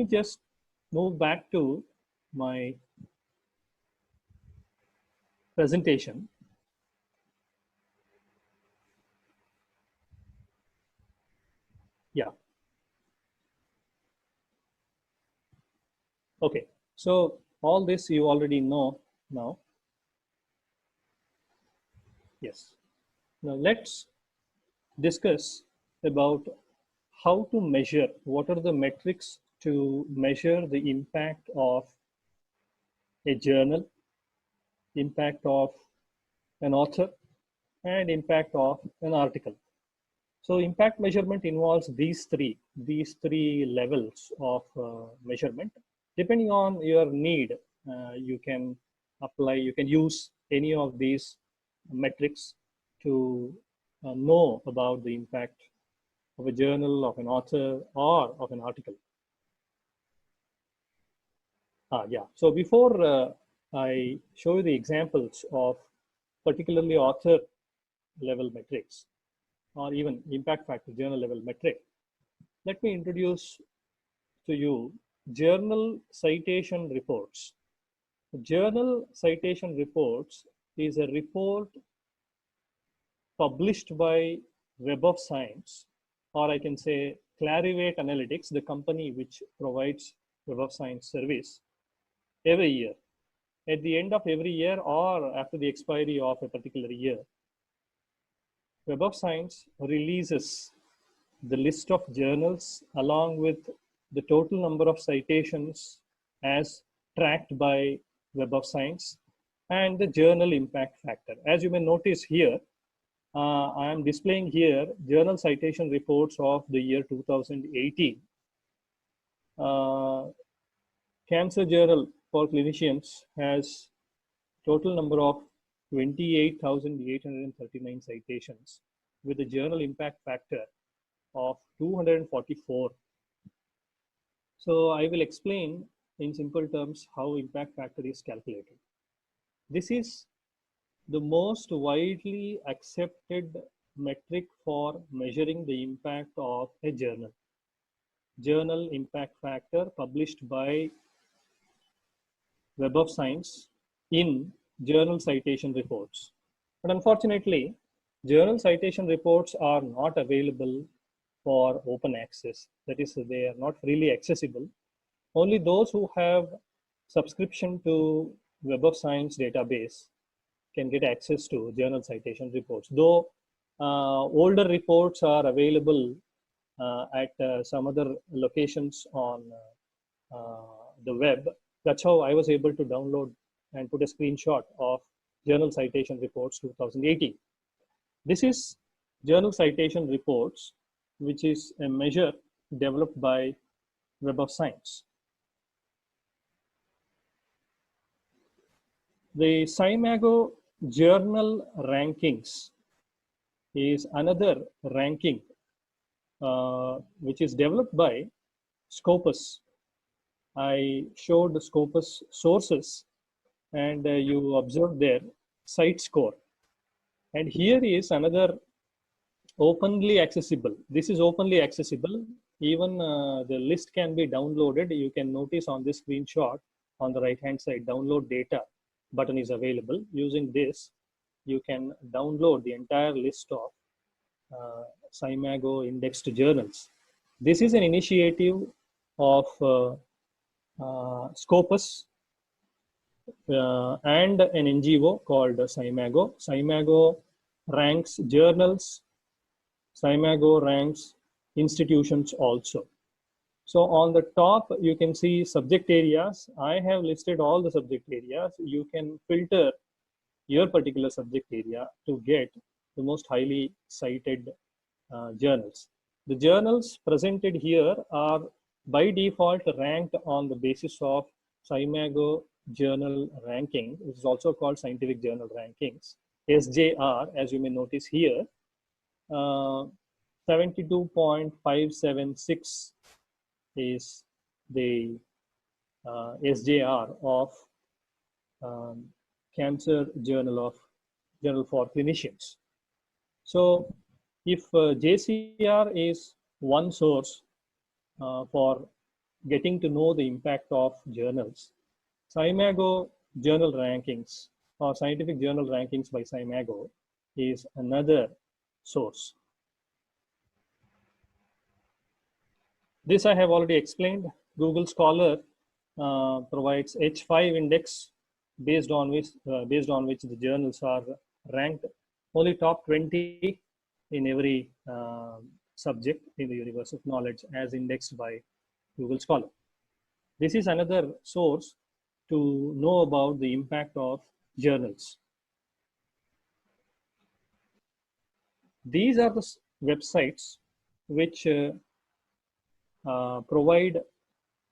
me just move back to my presentation. Yeah. Okay. So all this you already know now. Yes. Now let's discuss about how to measure, what are the metrics to measure the impact of a journal, impact of an author, and impact of an article. So impact measurement involves these three levels of measurement. Depending on your need, you can apply, you can use any of these metrics to know about the impact of a journal, of an author, or of an article. Yeah. So before I show you the examples of particularly author level metrics or even impact factor journal level metric, let me introduce to you journal citation reports. Journal citation reports is a report published by Web of Science, or I can say Clarivate Analytics, the company which provides Web of Science service, every year. At the end of every year or after the expiry of a particular year, Web of Science releases the list of journals along with the total number of citations as tracked by Web of Science and the journal impact factor. As you may notice here, I am displaying here journal citation reports of the year 2018. Cancer Journal for Clinicians has total number of 28,839 citations with a journal impact factor of 244. So I will explain in simple terms how impact factor is calculated. This is the most widely accepted metric for measuring the impact of a journal. Journal impact factor published by Web of Science in journal citation reports. But unfortunately, journal citation reports are not available for open access. That is, they are not freely accessible. Only those who have subscription to Web of Science database can get access to journal citation reports. Though older reports are available at some other locations on the web. That's how I was able to download and put a screenshot of Journal Citation Reports 2018. This is Journal Citation Reports, which is a measure developed by Web of Science. The Scimago Journal Rankings is another ranking which is developed by Scopus. I showed the Scopus sources and you observe their site score. And here is another openly accessible. This is openly accessible. Even the list can be downloaded. You can notice on this screenshot on the right hand side, download data button is available. Using this, you can download the entire list of Scimago indexed journals. This is an initiative of Scopus and an NGO called Scimago. Scimago ranks journals. Scimago ranks institutions also. So on the top, you can see subject areas. I have listed all the subject areas. You can filter your particular subject area to get the most highly cited journals. The journals presented here are by default ranked on the basis of Scimago journal ranking. It is also called scientific journal rankings, SJR, as you may notice here. 72.576 is the SJR of Cancer Journal for Clinicians. So if JCR is one source for getting to know the impact of journals, Scimago journal rankings or scientific journal rankings by Scimago is another source. This I have already explained. Google Scholar provides H5 index based on which the journals are ranked only top 20 in every subject in the universe of knowledge as indexed by Google Scholar. This is another source to know about the impact of journals. These are the websites which provide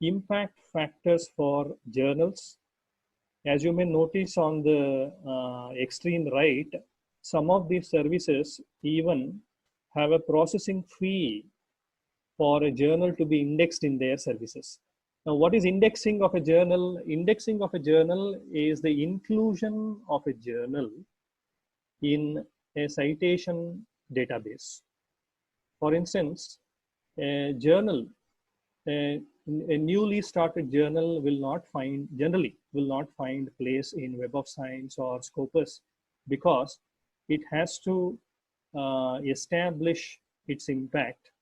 impact factors for journals. As you may notice on the extreme right, some of these services even have a processing fee for a journal to be indexed in their services. Now, what is indexing of a journal? Indexing of a journal is the inclusion of a journal in a citation database. For instance, a journal, a newly started journal generally will not find place in Web of Science or Scopus because it has to establish its impact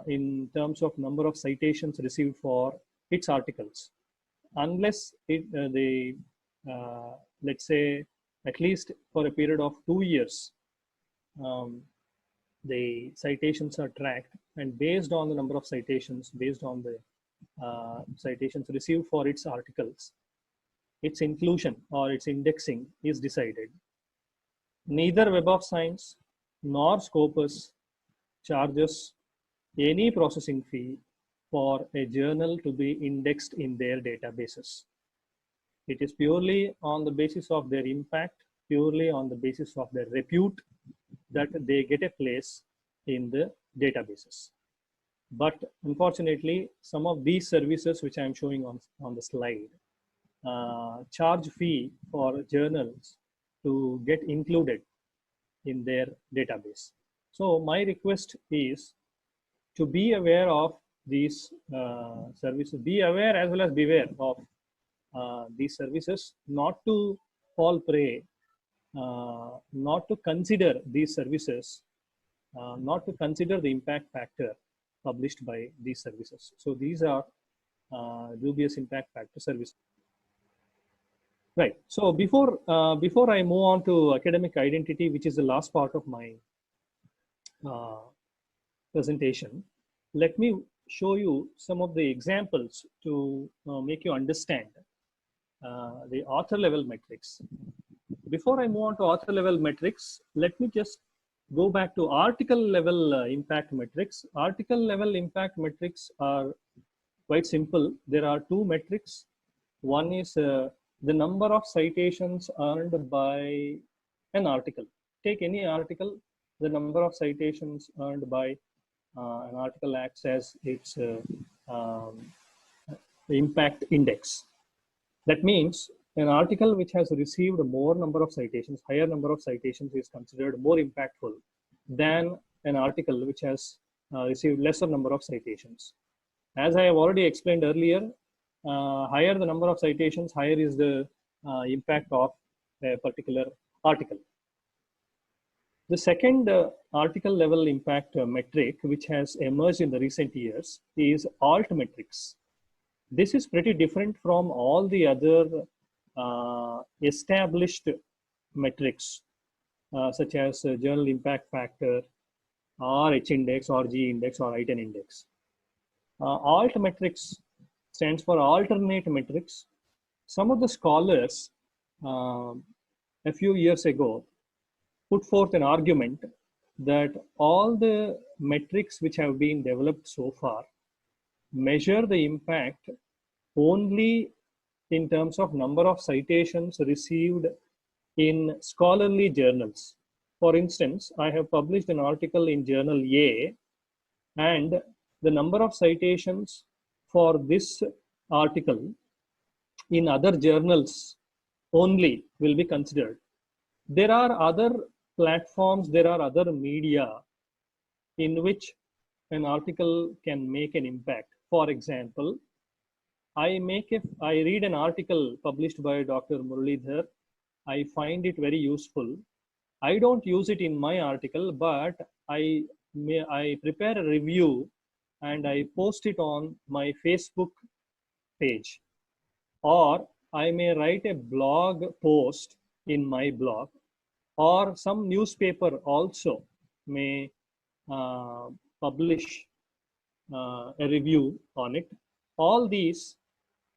in terms of number of citations received for its articles. Unless let's say at least for a period of 2 years, the citations are tracked, and based on the number of citations, based on the citations received for its articles, its inclusion or its indexing is decided. Neither Web of Science nor Scopus charges any processing fee for a journal to be indexed in their databases. It is purely on the basis of their impact, purely on the basis of their repute, that they get a place in the databases. But unfortunately, some of these services which I'm showing on the slide charge fee for journals to get included in their database. So my request is to be aware of these services, be aware as well as beware of these services, not to fall prey, not to consider these services, not to consider the impact factor published by these services. So these are dubious impact factor services. Right. So before I move on to academic identity, which is the last part of my presentation, let me show you some of the examples to make you understand the author level metrics. Before I move on to author level metrics, let me just go back to article level impact metrics. Article level impact metrics are quite simple. There are two metrics. One is the number of citations earned by an article. Take any article, the number of citations earned by an article acts as its impact index. That means an article which has received more number of citations, higher number of citations, is considered more impactful than an article which has received lesser number of citations. As I have already explained earlier, higher the number of citations, higher is the impact of a particular article. The second article level impact metric which has emerged in the recent years is altmetrics. This is pretty different from all the other established metrics such as journal impact factor or H-index or G-index or I-10 index. Altmetrics stands for alternate metrics. Some of the scholars a few years ago put forth an argument that all the metrics which have been developed so far measure the impact only in terms of number of citations received in scholarly journals. For instance, I have published an article in journal A, and the number of citations for this article in other journals only will be considered. There are other platforms, there are other media in which an article can make an impact. For example, I read an article published by Dr. Muralidhar. I find it very useful. I don't use it in my article, but I prepare a review and I post it on my Facebook page. Or I may write a blog post in my blog, or some newspaper also may uh, publish a review on it. All these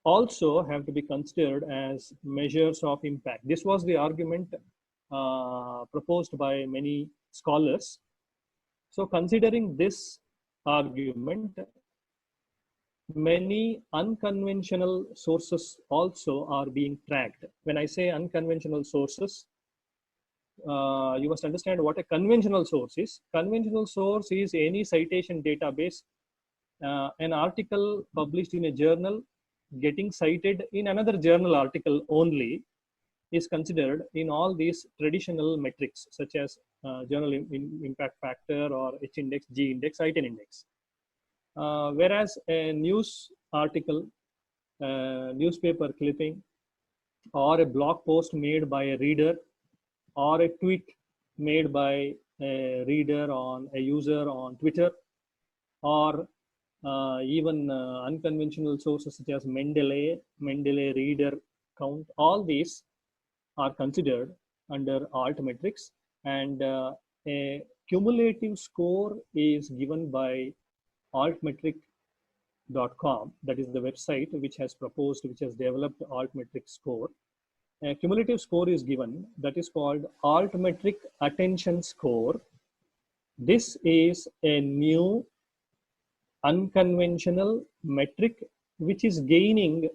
also have to be considered as measures of impact. This was the argument proposed by many scholars. So considering this argument, many unconventional sources also are being tracked. When I say unconventional sources, you must understand what a conventional source is. Conventional source is any citation database, an article published in a journal getting cited in another journal article only is considered in all these traditional metrics such as journal impact factor or H index, G index, I10 index. Whereas a news article, newspaper clipping, or a blog post made by a reader, or a tweet made by a reader on a user on Twitter, or even unconventional sources such as Mendeley reader count, all these are considered under altmetrics, and a cumulative score is given by altmetric.com. That is the website which has developed altmetric score. A cumulative score is given that is called altmetric attention score. This is a new unconventional metric which is gaining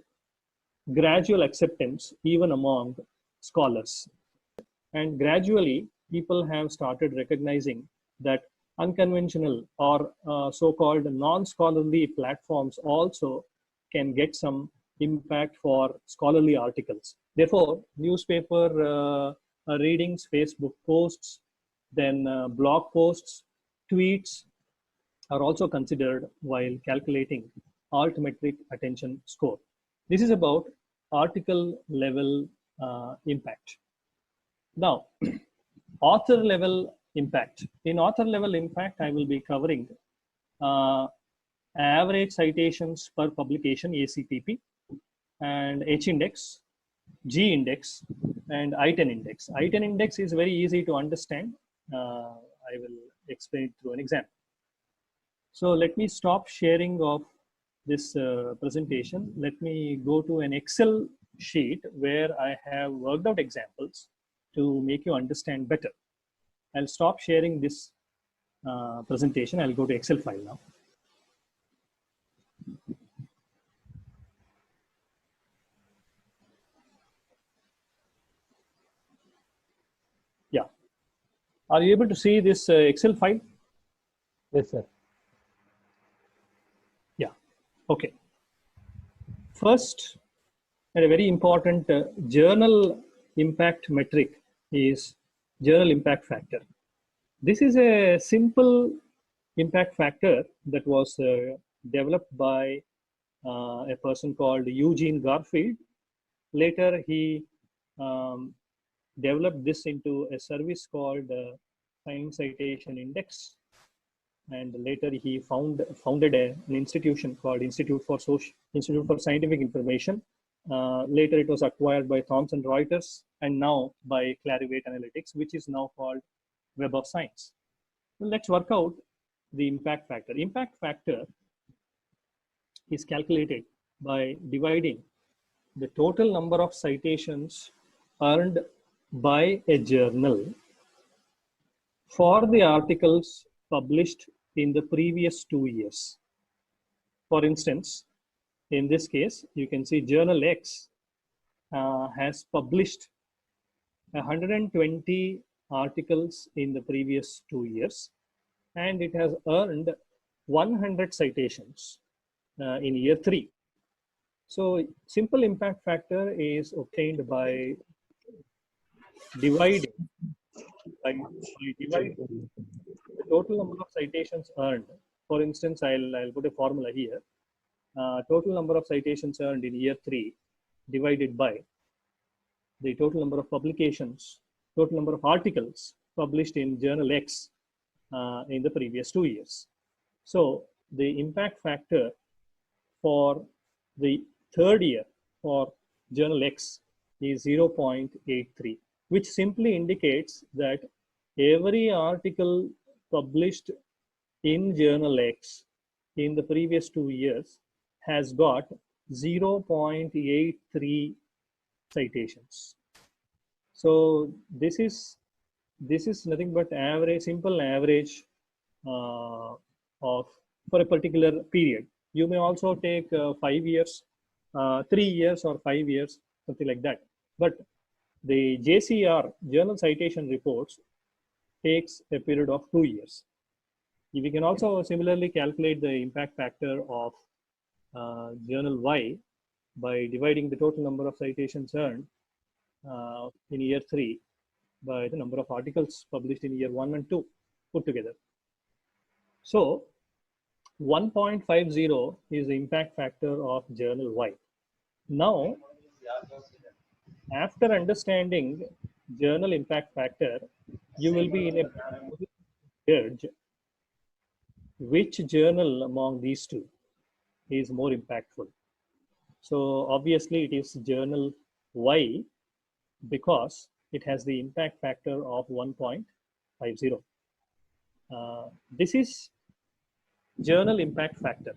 gradual acceptance even among scholars. And gradually, people have started recognizing that unconventional or so-called non-scholarly platforms also can get some impact for scholarly articles. Therefore, newspaper readings, Facebook posts, then blog posts, tweets are also considered while calculating altmetric attention score. This is about article level impact. Now, author level impact. In author level impact, I will be covering average citations per publication, ACPP, and H index, G index, and I10 index. I10 index is very easy to understand. I will explain it through an example. So let me stop sharing of this presentation. Let me go to an Excel sheet where I have worked out examples to make you understand better. I'll stop sharing this presentation. I'll go to Excel file now. Yeah. Are you able to see this Excel file? Yes, sir. Yeah. Okay. First, and a very important journal impact metric is journal impact factor. This is a simple impact factor that was developed by a person called Eugene Garfield. Later, he developed this into a service called Science Citation Index. And later he founded an institution called Institute for Scientific Information. Later it was acquired by Thomson Reuters and now by Clarivate Analytics, which is now called Web of Science. Well, let's work out the impact factor. Impact factor is calculated by dividing the total number of citations earned by a journal for the articles published in the previous 2 years. For instance, in this case, you can see Journal X has published 120 articles in the previous 2 years, and it has earned 100 citations in year 3. So simple impact factor is obtained by dividing the total number of citations earned. For instance, I'll put a formula here. total number of citations earned in year 3 divided by the total number of publications, total number of articles published in journal X in the previous 2 years. So the impact factor for the third year for journal X is 0.83, which simply indicates that every article published in journal X in the previous 2 years has got 0.83 citations. So this is nothing but average, simple average of for a particular period. You may also take 5 years, 3 years or 5 years, something like that. But the JCR, Journal Citation Reports, takes a period of 2 years. We can also similarly calculate the impact factor of journal Y by dividing the total number of citations earned in year 3 by the number of articles published in year 1 and 2 put together. So 1.50 is the impact factor of journal Y. Now, after understanding journal impact factor, you will be in a position to judge which journal among these two is more impactful. So obviously it is journal Y because it has the impact factor of 1.50. This is journal impact factor.